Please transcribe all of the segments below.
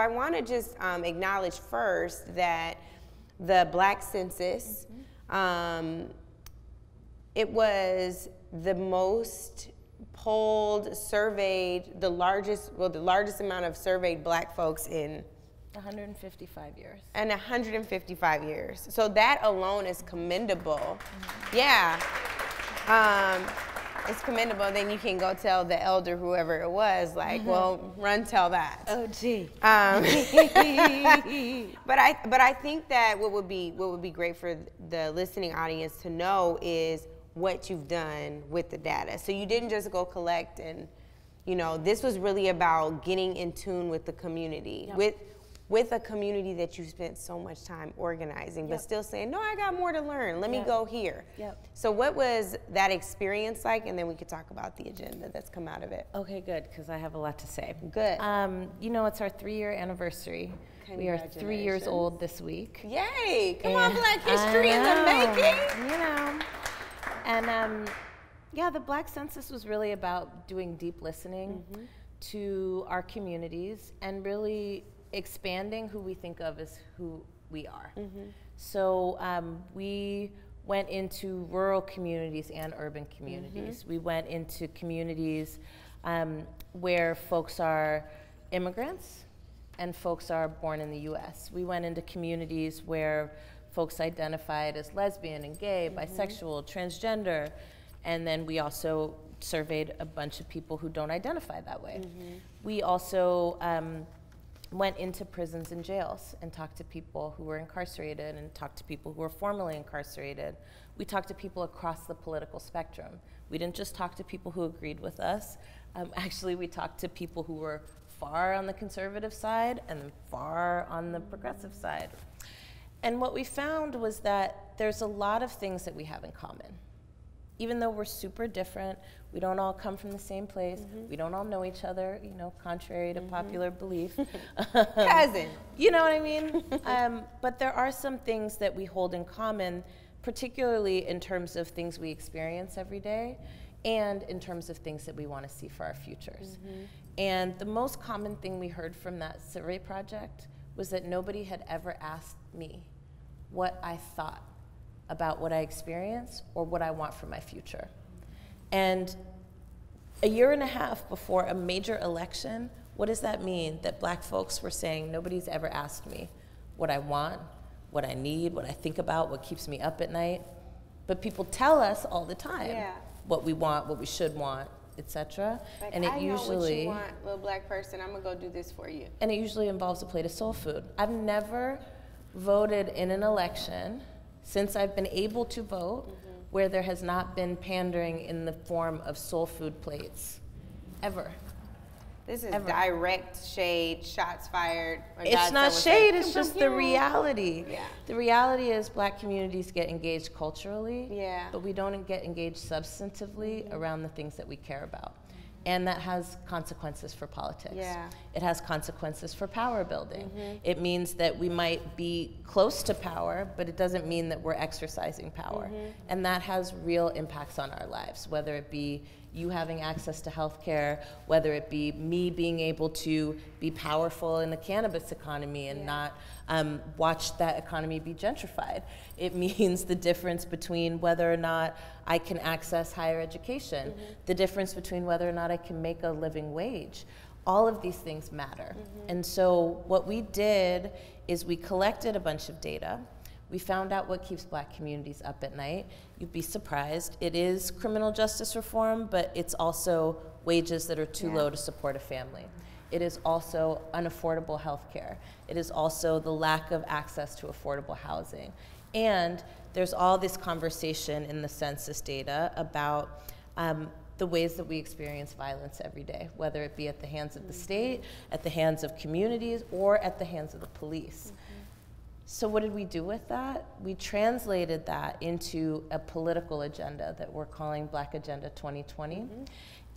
I want to just acknowledge first that the Black census, it was the most polled, surveyed, the largest amount of surveyed Black folks in 155 years. And 155 years. So that alone is commendable. Yeah. It's commendable. Then you can go tell the elder, whoever it was, like, well, run tell that. Oh, gee. But I think that what would be great for the listening audience to know is what you've done with the data. So you didn't just go collect, and this was really about getting in tune with the community, with a community that you spent so much time organizing, but still saying, no, I got more to learn. Let me go here. So what was that experience like? And then we could talk about the agenda that's come out of it. Okay, good, because I have a lot to say. Good. It's our 3-year anniversary. We are 3 years old this week. Yay! Come on, Black history in the making. And the Black census was really about doing deep listening to our communities and really expanding who we think of as who we are. So we went into rural communities and urban communities. We went into communities where folks are immigrants and folks are born in the US. We went into communities where folks identified as lesbian and gay, bisexual, transgender, and then we also surveyed a bunch of people who don't identify that way. We also went into prisons and jails and talked to people who were incarcerated and talked to people who were formerly incarcerated. We talked to people across the political spectrum. We didn't just talk to people who agreed with us. Actually, we talked to people who were far on the conservative side and far on the progressive side. And what we found was that there's a lot of things that we have in common. Even though we're super different, we don't all come from the same place, we don't all know each other, contrary to popular belief. Cousin. You know what I mean? But there are some things that we hold in common, particularly in terms of things we experience every day and in terms of things that we want to see for our futures. And the most common thing we heard from that survey project was that nobody had ever asked me what I thought about what I experience or what I want for my future. And a year and a half before a major election, what does that mean? That Black folks were saying, nobody's ever asked me what I want, what I need, what I think about, what keeps me up at night. But people tell us all the time what we want, what we should want, etc. Like, and it I usually know what you want, little Black person, I'm gonna go do this for you. And it usually involves a plate of soul food. I've never voted in an election since I've been able to vote where there has not been pandering in the form of soul food plates, ever. This is direct shade, shots fired. It's not shade, it's just the reality. The reality is Black communities get engaged culturally, but we don't get engaged substantively around the things that we care about. And that has consequences for politics. It has consequences for power building. It means that we might be close to power, but it doesn't mean that we're exercising power. And that has real impacts on our lives, whether it be you having access to healthcare, whether it be me being able to be powerful in the cannabis economy and not watch that economy be gentrified. It means the difference between whether or not I can access higher education, the difference between whether or not I can make a living wage. All of these things matter. And so what we did is we collected a bunch of data. We found out what keeps Black communities up at night. You'd be surprised. It is criminal justice reform, but it's also wages that are too low to support a family. It is also unaffordable health care. It is also the lack of access to affordable housing. And there's all this conversation in the census data about the ways that we experience violence every day, whether it be at the hands of the state, at the hands of communities, or at the hands of the police. So what did we do with that? We translated that into a political agenda that we're calling Black Agenda 2020.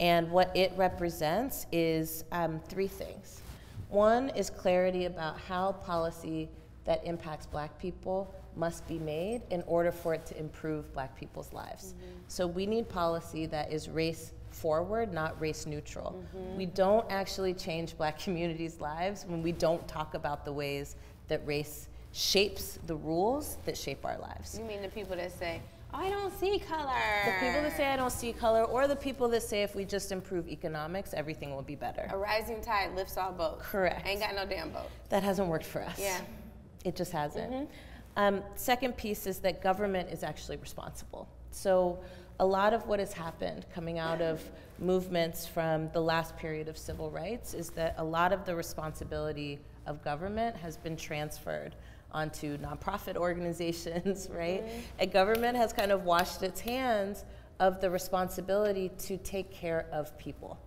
And what it represents is 3 things. One is clarity about how policy that impacts Black people must be made in order for it to improve Black people's lives. So we need policy that is race forward, not race neutral. We don't actually change Black communities' lives when we don't talk about the ways that race shapes the rules that shape our lives. You mean the people that say, oh, I don't see color? The people that say I don't see color, or the people that say if we just improve economics, everything will be better. A rising tide lifts all boats. Correct. Ain't got no damn boat. That hasn't worked for us. Yeah. It just hasn't. Second piece is that government is actually responsible. So a lot of what has happened coming out of movements from the last period of civil rights is that a lot of the responsibility of government has been transferred onto nonprofit organizations, right? And government has kind of washed its hands of the responsibility to take care of people,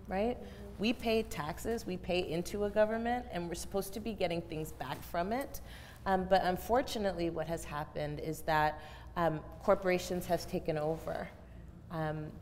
right? We pay taxes, we pay into a government, and we're supposed to be getting things back from it. But unfortunately, what has happened is that corporations have taken over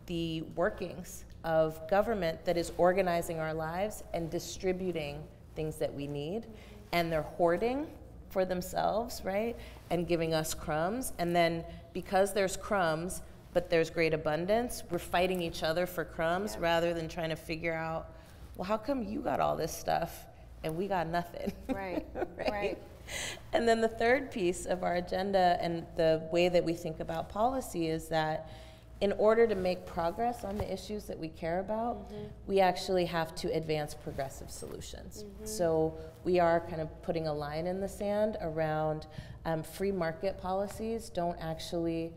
the workings of government that is organizing our lives and distributing things that we need, and they're hoarding for themselves, right? And giving us crumbs. And then because there's crumbs, but there's great abundance, we're fighting each other for crumbs rather than trying to figure out, well, how come you got all this stuff and we got nothing? Right, right. And then the third piece of our agenda and the way that we think about policy is that in order to make progress on the issues that we care about, we actually have to advance progressive solutions. So we are kind of putting a line in the sand around free market policies don't actually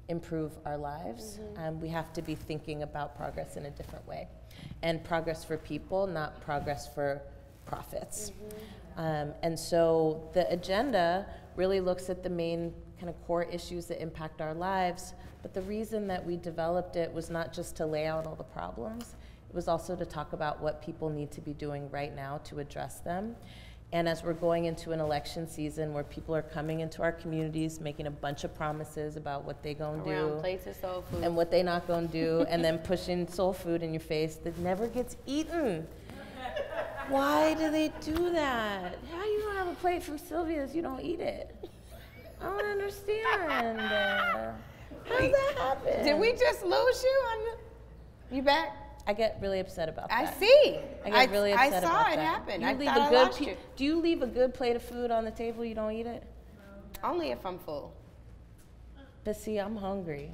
improve our lives. We have to be thinking about progress in a different way. And progress for people, not progress for profits. And so the agenda really looks at the main kind of core issues that impact our lives, but the reason that we developed it was not just to lay out all the problems, it was also to talk about what people need to be doing right now to address them. And as we're going into an election season where people are coming into our communities, making a bunch of promises about what they gonna do, plates of soul food, and what they not gonna do, and then pushing soul food in your face that never gets eaten. Why do they do that? How you gonna have a plate from Sylvia's, you don't eat it? I don't understand. How does that happen? Did we just lose you? You back? I get really upset about that. I see. I get really upset about that. I saw it happen. I thought I lost you. Do you leave a good plate of food on the table, you don't eat it? Only if I'm full. But see, I'm hungry.